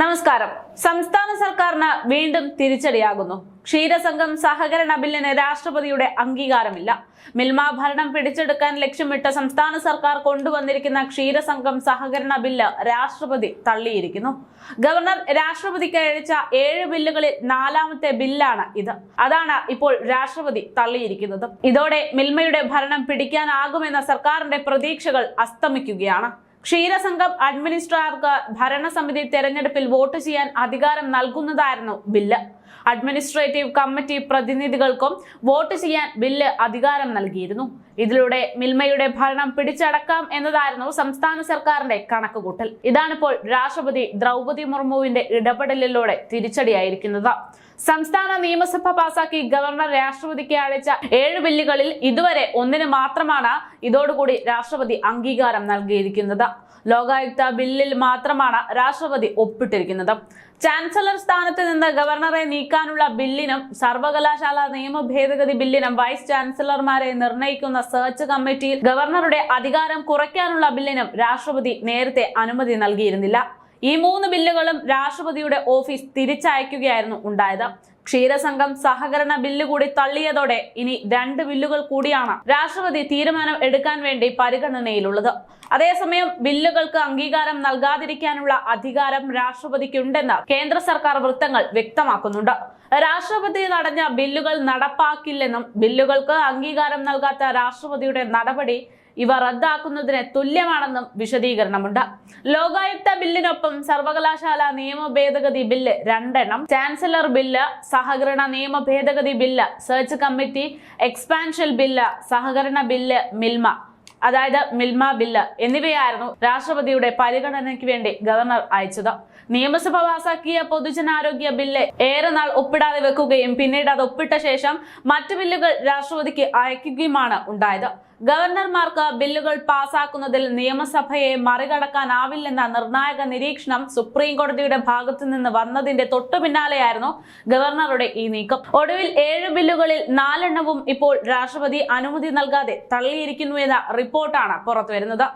നമസ്കാരം. സംസ്ഥാന സർക്കാരിന് വീണ്ടും തിരിച്ചടിയാകുന്നു. ക്ഷീരസംഘം സഹകരണ ബില്ലിന് രാഷ്ട്രപതിയുടെ അംഗീകാരമില്ല. മിൽമ ഭരണം പിടിച്ചെടുക്കാൻ ലക്ഷ്യമിട്ട് സംസ്ഥാന സർക്കാർ കൊണ്ടുവന്നിരിക്കുന്ന ക്ഷീരസംഘം സഹകരണ ബില്ല് രാഷ്ട്രപതി തള്ളിയിരിക്കുന്നു. ഗവർണർ രാഷ്ട്രപതിക്ക് അയച്ച 7 ബില്ലുകളിൽ 4ാമത്തെ ബില്ലാണ് ഇത്. അതാണ് ഇപ്പോൾ രാഷ്ട്രപതി തള്ളിയിരിക്കുന്നത്. ഇതോടെ മിൽമയുടെ ഭരണം പിടിക്കാനാകുമെന്ന സർക്കാരിന്റെ പ്രതീക്ഷകൾ അസ്തമിക്കുകയാണ്. ക്ഷീരസംഘം അഡ്മിനിസ്ട്രേറ്റർക്ക് ഭരണസമിതി തെരഞ്ഞെടുപ്പിൽ വോട്ട് ചെയ്യാൻ അധികാരം നൽകുന്നതായിരുന്നു ബില്ല്. അഡ്മിനിസ്ട്രേറ്റീവ് കമ്മിറ്റി പ്രതിനിധികൾക്കും വോട്ട് ചെയ്യാൻ ബില്ല് അധികാരം നൽകിയിരുന്നു. ഇതിലൂടെ മിൽമയുടെ ഭരണം പിടിച്ചടക്കാം എന്നതായിരുന്നു സംസ്ഥാന സർക്കാരിന്റെ കണക്കുകൂട്ടൽ. ഇതാണിപ്പോൾ രാഷ്ട്രപതി ദ്രൗപദി മുർമുവിന്റെ ഇടപെടലിലൂടെ തിരിച്ചടിയായിരിക്കുന്നത്. സംസ്ഥാന നിയമസഭ പാസാക്കി ഗവർണർ രാഷ്ട്രപതിക്ക് അയച്ച 7 ബില്ലുകളിൽ ഇതുവരെ 1 മാത്രമാണ് ഇതോടുകൂടി രാഷ്ട്രപതി അംഗീകാരം നൽകിയിരിക്കുന്നത്. ലോകായുക്ത ബില്ലിൽ മാത്രമാണ് രാഷ്ട്രപതി ഒപ്പിട്ടിരിക്കുന്നത്. ചാൻസലർ സ്ഥാനത്ത് നിന്ന് ഗവർണറെ നീക്കാനുള്ള ബില്ലിനും സർവകലാശാല നിയമ ഭേദഗതി ബില്ലിനും വൈസ് ചാൻസലർമാരെ നിർണയിക്കുന്ന സെർച്ച് കമ്മിറ്റിയിൽ ഗവർണറുടെ അധികാരം കുറയ്ക്കാനുള്ള ബില്ലിനും രാഷ്ട്രപതി നേരത്തെ അനുമതി നൽകിയിരുന്നില്ല. ഈ 3 ബില്ലുകളും രാഷ്ട്രപതിയുടെ ഓഫീസ് തിരിച്ചയക്കുകയായിരുന്നു ഉണ്ടായത്. ക്ഷീരസംഘം സഹകരണ ബില്ല് കൂടി തള്ളിയതോടെ ഇനി 2 ബില്ലുകൾ കൂടിയാണ് രാഷ്ട്രപതി തീരുമാനം എടുക്കാൻ വേണ്ടി പരിഗണനയിലുള്ളത്. അതേസമയം ബില്ലുകൾക്ക് അംഗീകാരം നൽകാതിരിക്കാനുള്ള അധികാരം രാഷ്ട്രപതിക്കുണ്ടെന്ന് കേന്ദ്ര സർക്കാർ വൃത്തങ്ങൾ വ്യക്തമാക്കുന്നുണ്ട്. രാഷ്ട്രപതി തടഞ്ഞ ബില്ലുകൾ നടപ്പാക്കില്ലെന്നും ബില്ലുകൾക്ക് അംഗീകാരം നൽകാത്ത രാഷ്ട്രപതിയുടെ നടപടി ഇവ റദ്ദാക്കുന്നതിന് തുല്യമാണെന്നും വിശദീകരണമുണ്ട്. ലോകായുക്ത ബില്ലിനൊപ്പം സർവകലാശാല നിയമ ഭേദഗതി ബില്ല് 2 ചാൻസലർ ബില്ല്, സഹകരണ നിയമ ഭേദഗതി bill, search committee expansion bill, സഹകരണ ബില്ല്, മിൽമ ബില്ല് എന്നിവയായിരുന്നു രാഷ്ട്രപതിയുടെ പരിഗണനയ്ക്ക് വേണ്ടി ഗവർണർ അയച്ചത്. നിയമസഭ പാസാക്കിയ പൊതുജനാരോഗ്യ ബില്ല് ഏറെ നാൾ ഒപ്പിടാതെ വെക്കുകയും പിന്നീട് അത് ഒപ്പിട്ട ശേഷം മറ്റു ബില്ലുകൾ രാഷ്ട്രപതിക്ക് അയക്കുകയുമാണ് ഉണ്ടായത്. ഗവർണർമാർക്ക് ബില്ലുകൾ പാസാക്കുന്നതിൽ നിയമസഭയെ മറികടക്കാനാവില്ലെന്ന നിർണായക നിരീക്ഷണം സുപ്രീം കോടതിയുടെ ഭാഗത്തു നിന്ന് വന്നതിന്റെ തൊട്ടു പിന്നാലെയായിരുന്നു ഗവർണറുടെ ഈ നീക്കം. ഒടുവിൽ 7 ബില്ലുകളിൽ 4 ഇപ്പോൾ രാഷ്ട്രപതി അനുമതി നൽകാതെ തള്ളിയിരിക്കുന്നു എന്ന റിപ്പോർട്ടാണ് പുറത്തുവരുന്നത്.